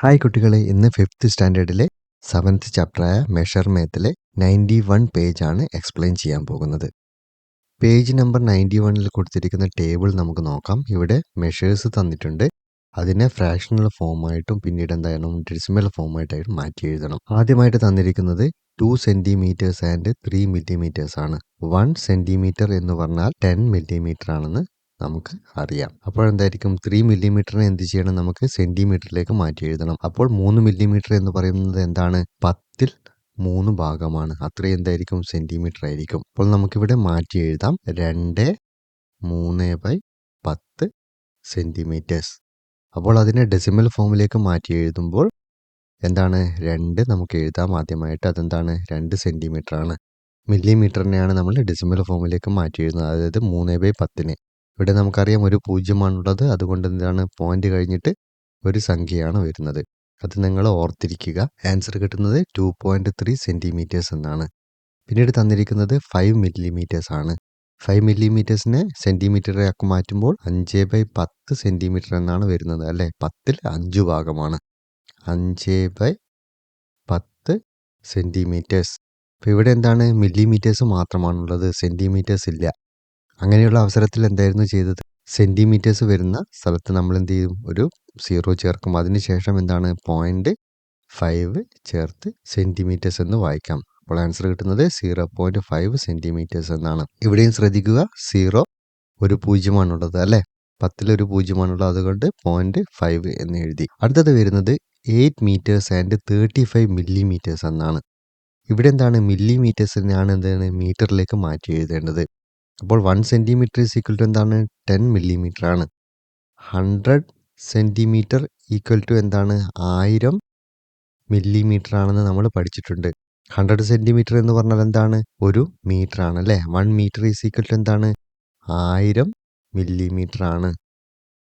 Hi കുട്ടികളെ, ഇന്ന് 5th സ്റ്റാൻഡേർഡിലെ 7th ചാപ്റ്ററായ മെഷർമെൻറ്റിലെ 91 പേജാണ് explain ചെയ്യാൻ പോകുന്നത്. പേജ് നമ്പർ 91ൽ കൊടുത്തിരിക്കുന്ന ടേബിൾ നമുക്ക് നോക്കാം. ഇവിടെ മെഷേഴ്സ് തന്നിട്ടുണ്ട്. അതിനെ ഫ്രാക്ഷണൽ ഫോമായിട്ടും പിന്നീട് എന്തായാലും ഡെസിമൽ ഫോമായിട്ടായിട്ടും മാറ്റി എഴുതണം. ആദ്യമായിട്ട് തന്നിരിക്കുന്നത് 2 സെൻറ്റിമീറ്റേഴ്സ് ആൻഡ് 3 മില്ലിമീറ്റേഴ്സ് ആണ്. 1 സെൻറ്റിമീറ്റർ എന്ന് പറഞ്ഞാൽ 10 മില്ലിമീറ്റർ ആണെന്ന് നമുക്ക് അറിയാം. അപ്പോൾ എന്തായിരിക്കും 3 മില്ലിമീറ്ററിനെ എന്ത് ചെയ്യണം, നമുക്ക് സെൻറ്റിമീറ്ററിലേക്ക് മാറ്റി എഴുതണം. അപ്പോൾ 3 മില്ലിമീറ്റർ എന്ന് പറയുന്നത് എന്താണ്, 10ൽ 3 ഭാഗമാണ്. അത്രയും എന്തായിരിക്കും, സെൻറ്റിമീറ്റർ ആയിരിക്കും. അപ്പോൾ നമുക്കിവിടെ മാറ്റി എഴുതാം 2/3/10 സെൻറ്റിമീറ്റേഴ്സ്. അപ്പോൾ അതിനെ ഡെസിമൽ ഫോമിലേക്ക് മാറ്റി എഴുതുമ്പോൾ എന്താണ്, 2 നമുക്ക് എഴുതാം ആദ്യമായിട്ട്. അതെന്താണ്, 2 സെൻറ്റിമീറ്റർ ആണ്. മില്ലിമീറ്ററിനെയാണ് നമ്മൾ ഡെസിമൽ ഫോമിലേക്ക് മാറ്റി എഴുതുന്നത്, അതായത് 3/10നെ. ഇവിടെ നമുക്കറിയാം ഒരു പൂജ്യമാണുള്ളത്, അതുകൊണ്ട് എന്താണ്, പോയിന്റ് കഴിഞ്ഞിട്ട് ഒരു സംഖ്യയാണ് വരുന്നത്. അത് നിങ്ങൾ ഓർത്തിരിക്കുക. ആൻസർ കിട്ടുന്നത് 2.3 സെൻറ്റിമീറ്റേഴ്സ് എന്നാണ്. പിന്നീട് തന്നിരിക്കുന്നത് 5 മില്ലിമീറ്റേഴ്സ് ആണ്. 5 മില്ലിമീറ്റേഴ്സിനെ സെൻറ്റിമീറ്ററിലേക്ക് മാറ്റുമ്പോൾ 5/10 സെൻറ്റിമീറ്റർ എന്നാണ് വരുന്നത്, അല്ലേ? 10ൽ 5 ഭാഗമാണ്. 5/10 സെൻറ്റിമീറ്റേഴ്സ്. അപ്പോൾ ഇവിടെ എന്താണ്, മില്ലിമീറ്റേഴ്സ് മാത്രമാണുള്ളത്, സെൻറ്റിമീറ്റേഴ്സ് ഇല്ല. അങ്ങനെയുള്ള അവസരത്തിൽ എന്തായിരുന്നു ചെയ്തത്, സെൻറ്റിമീറ്റേഴ്സ് വരുന്ന സ്ഥലത്ത് നമ്മൾ എന്ത് ചെയ്യും, ഒരു 0 ചേർക്കും. അതിനുശേഷം എന്താണ്, 0.5 ചേർത്ത് സെൻറ്റിമീറ്റേഴ്സ് എന്ന് വായിക്കാം. അപ്പോൾ ആൻസർ കിട്ടുന്നത് 0.5 സെൻറ്റിമീറ്റേഴ്സ് എന്നാണ്. ഇവിടെയും ശ്രദ്ധിക്കുക, 0 ഒരു പൂജ്യമാണുള്ളത്, അല്ലേ? 10ൽ ഒരു പൂജ്യമാണുള്ളത്, അതുകൊണ്ട് 0.5 എന്ന് എഴുതി. അടുത്തത് വരുന്നത് 8 മീറ്റേഴ്സ് ആൻഡ് 35 മില്ലിമീറ്റേഴ്സ് എന്നാണ്. ഇവിടെ എന്താണ്, മില്ലിമീറ്റേഴ്സിനെയാണ് എന്താണ് മീറ്ററിലേക്ക് മാറ്റി എഴുതേണ്ടത്. അപ്പോൾ 1 സെൻറ്റിമീറ്റർ ഈസ് ഈക്വൽ ടു എന്താണ്, 10 മില്ലിമീറ്റർ ആണ്. 100 സെൻറ്റിമീറ്റർ ഈക്വൽ ടു എന്താണ്, 1000 മില്ലിമീറ്റർ ആണെന്ന് നമ്മൾ പഠിച്ചിട്ടുണ്ട്. 100 സെൻറ്റിമീറ്റർ എന്ന് പറഞ്ഞാൽ എന്താണ്, ഒരു മീറ്റർ ആണ്, അല്ലേ? 1 മീറ്റർ ഈസ് ഈക്വൽ ടു എന്താണ്, 1000 മില്ലിമീറ്റർ ആണ്.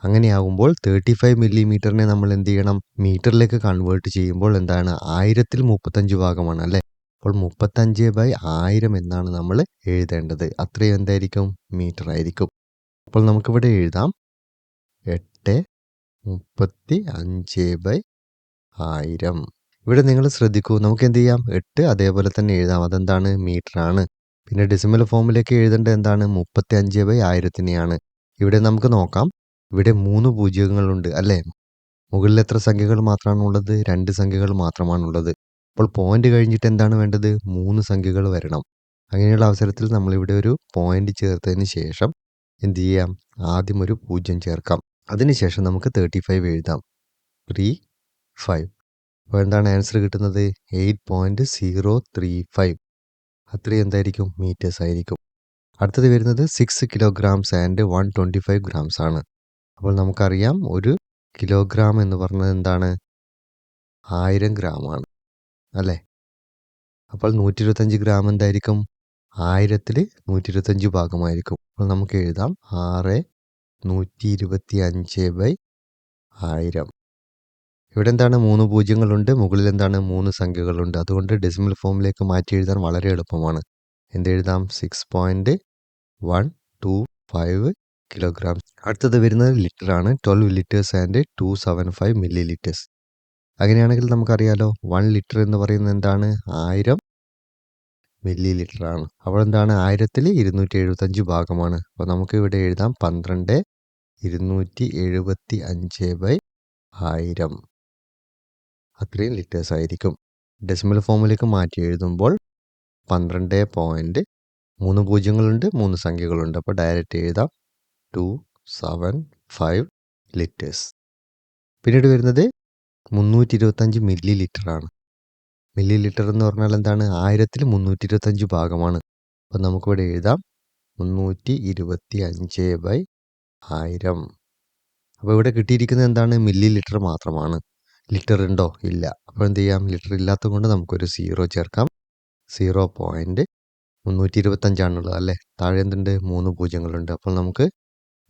അങ്ങനെയാകുമ്പോൾ 35 മില്ലിമീറ്ററിനെ നമ്മൾ എന്ത് ചെയ്യണം, മീറ്ററിലേക്ക് കൺവേർട്ട് ചെയ്യുമ്പോൾ എന്താണ്, 1000ൽ 35 ഭാഗമാണ്, അല്ലേ? അപ്പോൾ 35/1000 എന്നാണ് നമ്മൾ എഴുതേണ്ടത്. അത്രയും എന്തായിരിക്കും, മീറ്റർ ആയിരിക്കും. അപ്പോൾ നമുക്കിവിടെ എഴുതാം 8/35/1000. ഇവിടെ നിങ്ങൾ ശ്രദ്ധിക്കൂ, നമുക്ക് എന്ത് ചെയ്യാം, 8 അതേപോലെ തന്നെ എഴുതാം. അതെന്താണ്, മീറ്റർ ആണ്. പിന്നെ ഡെസിമൽ ഫോമിലേക്ക് എഴുതേണ്ടത് എന്താണ്, 35/1000നെയാണ്. ഇവിടെ നമുക്ക് നോക്കാം, ഇവിടെ 3 പൂജ്യങ്ങളുണ്ട്, അല്ലേ? മുകളിൽ എത്ര സംഖ്യകൾ മാത്രമാണുള്ളത്, 2 സംഖ്യകൾ മാത്രമാണുള്ളത്. അപ്പോൾ പോയിന്റ് കഴിഞ്ഞിട്ട് എന്താണ് വേണ്ടത്, 3 സംഖ്യകൾ വരണം. അങ്ങനെയുള്ള അവസരത്തിൽ നമ്മളിവിടെ ഒരു പോയിന്റ് ചേർത്തതിന് ശേഷം എന്ത് ചെയ്യാം, ആദ്യം ഒരു 0 ചേർക്കാം. അതിനുശേഷം നമുക്ക് 35 എഴുതാം, 35. അപ്പോൾ എന്താണ് ആൻസർ കിട്ടുന്നത്, 8.035. അത്രയും എന്തായിരിക്കും, മീറ്റേഴ്സ് ആയിരിക്കും. അടുത്തത് വരുന്നത് 6 കിലോഗ്രാംസ് ആൻഡ് 125 ഗ്രാംസ് ആണ്. അപ്പോൾ നമുക്കറിയാം ഒരു കിലോഗ്രാം എന്ന് പറഞ്ഞത് എന്താണ്, 1000 ഗ്രാമാണ്, അല്ലേ? അപ്പോൾ 125 ഗ്രാം എന്തായിരിക്കും, 1000ൽ 125 ഭാഗമായിരിക്കും. അപ്പോൾ നമുക്ക് എഴുതാം 6/125/1000. ഇവിടെ എന്താണ്, 3 പൂജ്യങ്ങളുണ്ട്, മുകളിൽ എന്താണ്, 3 സംഖ്യകളുണ്ട്. അതുകൊണ്ട് ഡെസിമൽ ഫോമിലേക്ക് മാറ്റി എഴുതാൻ വളരെ എളുപ്പമാണ്. എന്തെഴുതാം, 6.125 കിലോഗ്രാം. അടുത്തത് വരുന്നത് ലിറ്റർ ആണ്. 12 ലിറ്റേഴ്സ് ആൻഡ് 275 മില്ലി ലിറ്റേഴ്സ്. അങ്ങനെയാണെങ്കിൽ നമുക്കറിയാലോ, 1 ലിറ്റർ എന്ന് പറയുന്നത് എന്താണ്, 1000 മില്ലി ലിറ്റർ ആണ്. അപ്പോൾ എന്താണ്, 1000ൽ 275 ഭാഗമാണ്. അപ്പോൾ നമുക്ക് ഇവിടെ എഴുതാം 12/275/1000. അത്രയും ലിറ്റേഴ്സ് ആയിരിക്കും. ഡെസിമൽ ഫോമിലേക്ക് മാറ്റി എഴുതുമ്പോൾ 12 3 പൂജ്യങ്ങളുണ്ട്, 3 സംഖ്യകളുണ്ട്. അപ്പോൾ ഡയറക്റ്റ് എഴുതാം 275 ലിറ്റേഴ്സ്. പിന്നീട് വരുന്നത് 325 മില്ലി ലിറ്റർ ആണ്. മില്ലി ലിറ്റർ എന്ന് പറഞ്ഞാൽ എന്താണ്, 1000ൽ 325 ഭാഗമാണ്. അപ്പോൾ നമുക്കിവിടെ എഴുതാം 325/1000. അപ്പോൾ ഇവിടെ കിട്ടിയിരിക്കുന്നത് എന്താണ്, മില്ലി ലിറ്റർ മാത്രമാണ്. ലിറ്റർ ഉണ്ടോ, ഇല്ല. അപ്പോൾ എന്ത് ചെയ്യാം, ലിറ്റർ ഇല്ലാത്തത് കൊണ്ട് നമുക്കൊരു 0 ചേർക്കാം. 0.325 ആണുള്ളത്, അല്ലേ? താഴെ എന്തുണ്ട്, 3 പൂജ്യങ്ങളുണ്ട്. അപ്പോൾ നമുക്ക്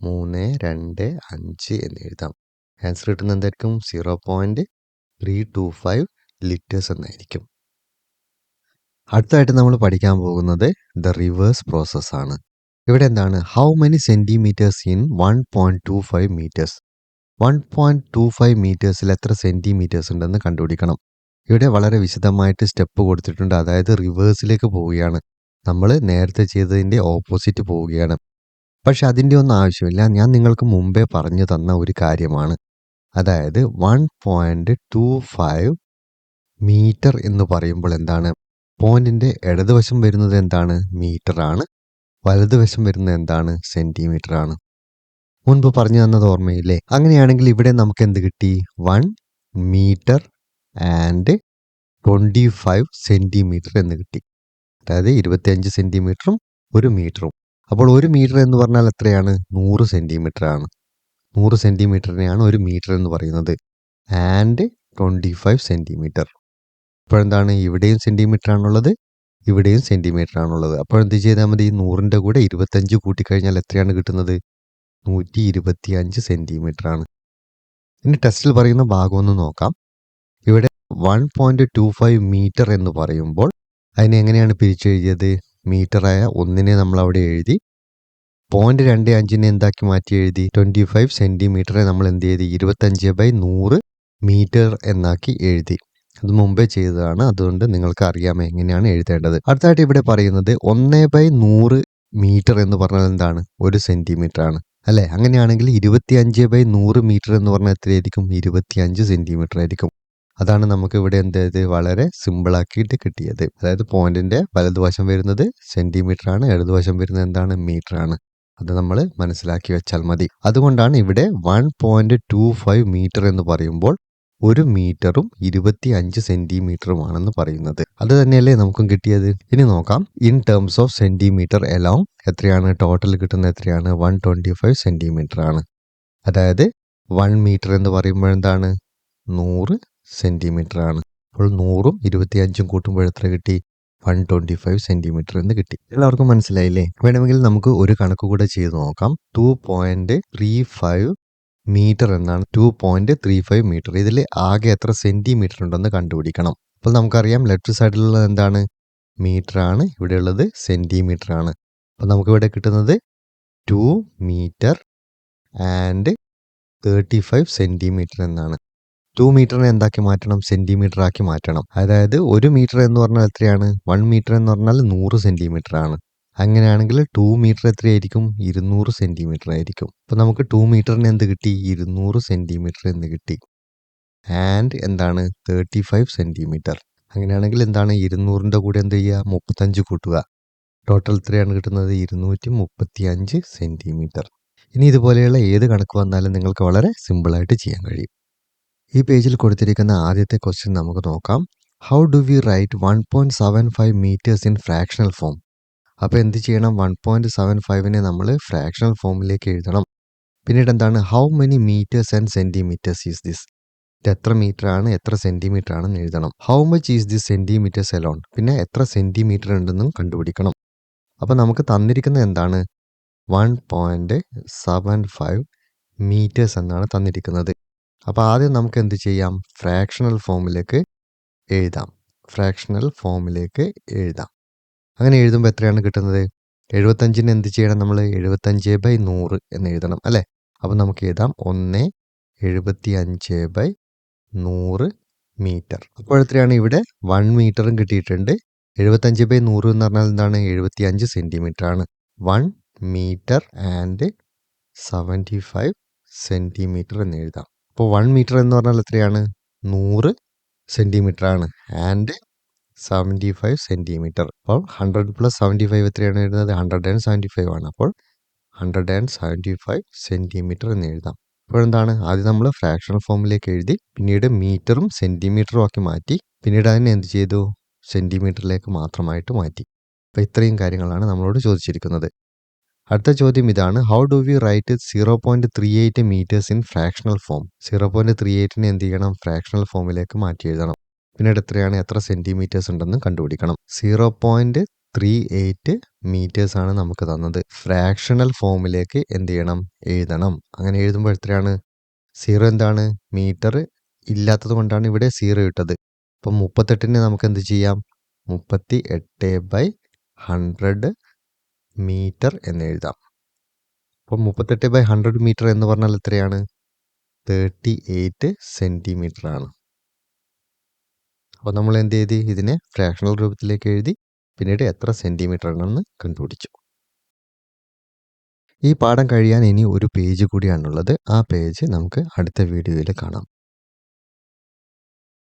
325 എന്ന് എഴുതാം. ആൻസർ കിട്ടുന്നത് എന്തായിരിക്കും, 0.325 ലിറ്റേഴ്സ് എന്നായിരിക്കും. അടുത്തതായിട്ട് നമ്മൾ പഠിക്കാൻ പോകുന്നത് ദ റിവേഴ്സ് പ്രോസസ് ആണ്. ഇവിടെ എന്താണ്, how many centimetres in 1.25 metres. 1.25 മീറ്റേഴ്സിൽ എത്ര സെൻറ്റിമീറ്റേഴ്സ് ഉണ്ടെന്ന് കണ്ടുപിടിക്കണം. ഇവിടെ വളരെ വിശദമായിട്ട് സ്റ്റെപ്പ് കൊടുത്തിട്ടുണ്ട്. അതായത് റിവേഴ്സിലേക്ക് പോവുകയാണ്. നമ്മൾ നേരത്തെ ചെയ്തതിൻ്റെ ഓപ്പോസിറ്റ് പോവുകയാണ്. പക്ഷെ അതിൻ്റെ ഒന്നും ആവശ്യമില്ല. ഞാൻ നിങ്ങൾക്ക് മുമ്പേ പറഞ്ഞു തന്ന ഒരു കാര്യമാണ്. അതായത് 1.25 മീറ്റർ എന്ന് പറയുമ്പോൾ എന്താണ്? പോയിന്റിൻ്റെ ഇടതുവശം വരുന്നത് എന്താണ്? മീറ്ററാണ്. വലതുവശം വരുന്നത് എന്താണ്? സെൻറ്റിമീറ്റർ ആണ്. മുൻപ് പറഞ്ഞു തന്നത് ഓർമ്മയില്ലേ? അങ്ങനെയാണെങ്കിൽ ഇവിടെ നമുക്ക് എന്ത് കിട്ടി? 1 മീറ്റർ ആൻഡ് 25 സെൻറ്റിമീറ്റർ എന്ന് കിട്ടി. അതായത് 25 സെൻറ്റിമീറ്ററും 1 മീറ്ററും. അപ്പോൾ 1 മീറ്റർ എന്ന് പറഞ്ഞാൽ എത്രയാണ്? 100 സെൻറ്റിമീറ്റർ ആണ്. 100 സെൻറ്റിമീറ്ററിനെയാണ് 1 മീറ്റർ എന്ന് പറയുന്നത്. And 25 centimetre. അപ്പോഴെന്താണ്? ഇവിടെയും സെൻറ്റിമീറ്റർ ആണുള്ളത്, ഇവിടെയും സെൻറ്റിമീറ്റർ ആണുള്ളത്. അപ്പോൾ എന്ത് ചെയ്താൽ മതി? 100ൻ്റെ കൂടെ 25 കൂട്ടിക്കഴിഞ്ഞാൽ എത്രയാണ് കിട്ടുന്നത്? 125 സെൻറ്റിമീറ്റർ ആണ്. ഇനി ടെസ്റ്റിൽ പറയുന്ന ഭാഗം ഒന്ന് നോക്കാം. ഇവിടെ 1.25 മീറ്റർ എന്ന് പറയുമ്പോൾ അതിനെ എങ്ങനെയാണ് പിരിച്ചെഴുതിയത്? മീറ്ററായ ഒന്നിനെ നമ്മൾ അവിടെ എഴുതി, 0.25നെ എന്താക്കി മാറ്റി എഴുതി? 25 സെൻറ്റിമീറ്ററെ നമ്മൾ എന്ത് ചെയ്തി? 25/100 മീറ്റർ എന്നാക്കി എഴുതി. അത് മുമ്പേ ചെയ്തതാണ്. അതുകൊണ്ട് നിങ്ങൾക്ക് അറിയാമോ എങ്ങനെയാണ് എഴുതേണ്ടത്. അടുത്തായിട്ട് ഇവിടെ പറയുന്നത് 1/100 മീറ്റർ എന്ന് പറഞ്ഞാൽ എന്താണ്? 1 സെൻറ്റിമീറ്റർ ആണ് അല്ലേ? അങ്ങനെയാണെങ്കിൽ 25/100 മീറ്റർ എന്ന് പറഞ്ഞാൽ എത്രയായിരിക്കും? 25 സെൻറ്റിമീറ്റർ ആയിരിക്കും. അതാണ് നമുക്ക് ഇവിടെ എന്ത് വളരെ സിമ്പിളാക്കിയിട്ട് കിട്ടിയത്. അതായത് പോയിന്റിന്റെ വലതുവശം വരുന്നത് സെൻറ്റിമീറ്റർ ആണ്, ഇടതുവശം വരുന്നത് എന്താണ്? മീറ്റർ ആണ്. അത് നമ്മൾ മനസ്സിലാക്കി വെച്ചാൽ മതി. അതുകൊണ്ടാണ് ഇവിടെ 1.25 മീറ്റർ എന്ന് പറയുമ്പോൾ 1 മീറ്ററും 25 സെൻറ്റിമീറ്ററുമാണെന്ന് പറയുന്നത്. അത് തന്നെയല്ലേ നമുക്കും കിട്ടിയത്. ഇനി നോക്കാം. In terms of centimetre along എത്രയാണ് ടോട്ടൽ കിട്ടുന്നത്? എത്രയാണ്? 125 സെൻറ്റിമീറ്റർ ആണ്. അതായത് 1 മീറ്റർ എന്ന് പറയുമ്പോൾ എന്താണ്? 100 സെൻറ്റിമീറ്റർ ആണ്. അപ്പോൾ 100ഉം 25ഉം കൂട്ടുമ്പോൾ എത്ര കിട്ടി? 125 സെൻറ്റിമീറ്റർ എന്ന് കിട്ടി. എല്ലാവർക്കും മനസ്സിലായില്ലേ? വേണമെങ്കിൽ നമുക്ക് ഒരു കണക്ക് കൂടെ ചെയ്ത് നോക്കാം. 2.35 മീറ്റർ എന്നാണ്. 2.35 മീറ്റർ. ഇതിൽ ആകെ എത്ര സെൻറ്റിമീറ്റർ ഉണ്ടെന്ന് കണ്ടുപിടിക്കണം. അപ്പോൾ നമുക്കറിയാം ലെഫ്റ്റ് സൈഡിലുള്ളത് എന്താണ്? മീറ്റർ ആണ്. ഇവിടെയുള്ളത് സെൻറ്റിമീറ്റർ ആണ്. അപ്പോൾ നമുക്കിവിടെ കിട്ടുന്നത് 2 മീറ്റർ ആൻഡ് 35 സെൻറ്റിമീറ്റർ എന്നാണ്. 2 മീറ്ററിനെ എന്താക്കി മാറ്റണം? സെൻറ്റിമീറ്റർ ആക്കി മാറ്റണം. അതായത് 1 മീറ്റർ എന്ന് പറഞ്ഞാൽ എത്രയാണ്? 1 മീറ്റർ എന്ന് പറഞ്ഞാൽ 100 സെൻറ്റിമീറ്റർ ആണ്. അങ്ങനെയാണെങ്കിൽ 2 മീറ്റർ എത്രയായിരിക്കും? 200 സെൻറ്റിമീറ്റർ ആയിരിക്കും. അപ്പോൾ നമുക്ക് 2 മീറ്ററിന് എന്ത് കിട്ടി? 200 സെൻറ്റിമീറ്റർ എന്ന് കിട്ടി. ആൻഡ് എന്താണ്? 35 സെൻറ്റിമീറ്റർ. അങ്ങനെയാണെങ്കിൽ എന്താണ്? 200ൻ്റെ കൂടെ എന്ത് ചെയ്യുക? 35 കൂട്ടുക. ടോട്ടൽ എത്രയാണ് കിട്ടുന്നത്? 235 സെൻറ്റിമീറ്റർ. ഇനി ഇതുപോലെയുള്ള ഏത് കണക്ക് വന്നാലും നിങ്ങൾക്ക് വളരെ സിമ്പിളായിട്ട് ചെയ്യാൻ കഴിയും. ഈ പേജിൽ കൊടുത്തിരിക്കുന്ന ആദ്യത്തെ ക്വസ്റ്റ്യൻ നമുക്ക് നോക്കാം. How do we write 1.75 metres in fractional form? അപ്പോൾ എന്ത് ചെയ്യണം? 1.75നെ നമ്മൾ ഫ്രാക്ഷണൽ ഫോമിലേക്ക് എഴുതണം. പിന്നീട് എന്താണ്? How many metres and centimetres is this? ഇത് എത്ര മീറ്റർ ആണ്, എത്ര സെൻറ്റിമീറ്റർ ആണെന്ന് എഴുതണം. How much is this centimetres alone? പിന്നെ എത്ര സെൻറ്റിമീറ്റർ ഉണ്ടെന്നും കണ്ടുപിടിക്കണം. അപ്പോൾ നമുക്ക് തന്നിരിക്കുന്നത് എന്താണ്? 1.75 മീറ്റേഴ്സ് എന്നാണ് തന്നിരിക്കുന്നത്. അപ്പോൾ ആദ്യം നമുക്ക് എന്ത് ചെയ്യാം? ഫ്രാക്ഷണൽ ഫോമിലേക്ക് എഴുതാം. ഫ്രാക്ഷണൽ ഫോമിലേക്ക് എഴുതാം. അങ്ങനെ എഴുതുമ്പോൾ എത്രയാണ് കിട്ടുന്നത്? 75ന് എന്ത് ചെയ്യണം നമ്മൾ? 75/100 എന്ന് എഴുതണം അല്ലേ? അപ്പോൾ നമുക്ക് എഴുതാം 1/75/100 മീറ്റർ. അപ്പോൾ എത്രയാണ്? ഇവിടെ 1 മീറ്ററും കിട്ടിയിട്ടുണ്ട്. 75/100 എന്ന് പറഞ്ഞാൽ എന്താണ്? 75 സെൻറ്റിമീറ്റർ ആണ്. 1 മീറ്റർ ആൻഡ് 75 സെൻറ്റിമീറ്റർ എന്ന് എഴുതാം. അപ്പോൾ 1 മീറ്റർ എന്ന് പറഞ്ഞാൽ എത്രയാണ്? 100 സെൻറ്റിമീറ്റർ ആണ്. And 75 centimetre. അപ്പോൾ 100 + 75 എത്രയാണ് എഴുതുന്നത്? 175 ആണ്. അപ്പോൾ 175 സെൻറ്റിമീറ്റർ എന്ന് എഴുതാം. അപ്പോൾ എന്താണ്? ആദ്യം നമ്മൾ ഫ്രാക്ഷണൽ ഫോമിലേക്ക് എഴുതി, പിന്നീട് മീറ്ററും സെൻറ്റിമീറ്ററും ആക്കി മാറ്റി, പിന്നീട് അതിനെ എന്ത് ചെയ്തു? സെൻറ്റിമീറ്ററിലേക്ക് മാത്രമായിട്ട് മാറ്റി. അപ്പോൾ ഇത്രയും കാര്യങ്ങളാണ് നമ്മളോട് ചോദിച്ചിരിക്കുന്നത്. അടുത്ത ചോദ്യം ഇതാണ്. How do we write 0.38 metres in fractional form? 0.38നെ എന്ത് ചെയ്യണം? ഫ്രാക്ഷണൽ ഫോമിലേക്ക് മാറ്റി എഴുതണം. പിന്നീട് എത്രയാണ്? എത്ര സെൻറ്റിമീറ്റേഴ്സ് ഉണ്ടെന്ന് കണ്ടുപിടിക്കണം. 0.38 മീറ്റേഴ്സ് ആണ് നമുക്ക് തന്നത്. ഫ്രാക്ഷണൽ ഫോമിലേക്ക് എന്ത് ചെയ്യണം? എഴുതണം. അങ്ങനെ എഴുതുമ്പോൾ എത്രയാണ്? 0 എന്താണ്? മീറ്റർ ഇല്ലാത്തത് കൊണ്ടാണ് ഇവിടെ 0 ഇട്ടത്. അപ്പം 38നെ നമുക്ക് എന്ത് ചെയ്യാം? 38/100 മീറ്റർ എന്ന് എഴുതാം. അപ്പോൾ 38/100 മീറ്റർ എന്ന് പറഞ്ഞാൽ എത്രയാണ്? 38 സെൻറ്റിമീറ്റർ ആണ്. അപ്പോൾ നമ്മൾ എന്ത് ചെയ്ത് ഇതിനെ ഫ്രാക്ഷണൽ രൂപത്തിലേക്ക് എഴുതി പിന്നീട് എത്ര സെൻറ്റിമീറ്റർ ആണെന്ന് കണ്ടുപിടിച്ചു. ഈ പാഠം കഴിയാൻ ഇനി ഒരു പേജ് കൂടിയാണുള്ളത്. ആ പേജ് നമുക്ക് അടുത്ത വീഡിയോയിൽ കാണാം.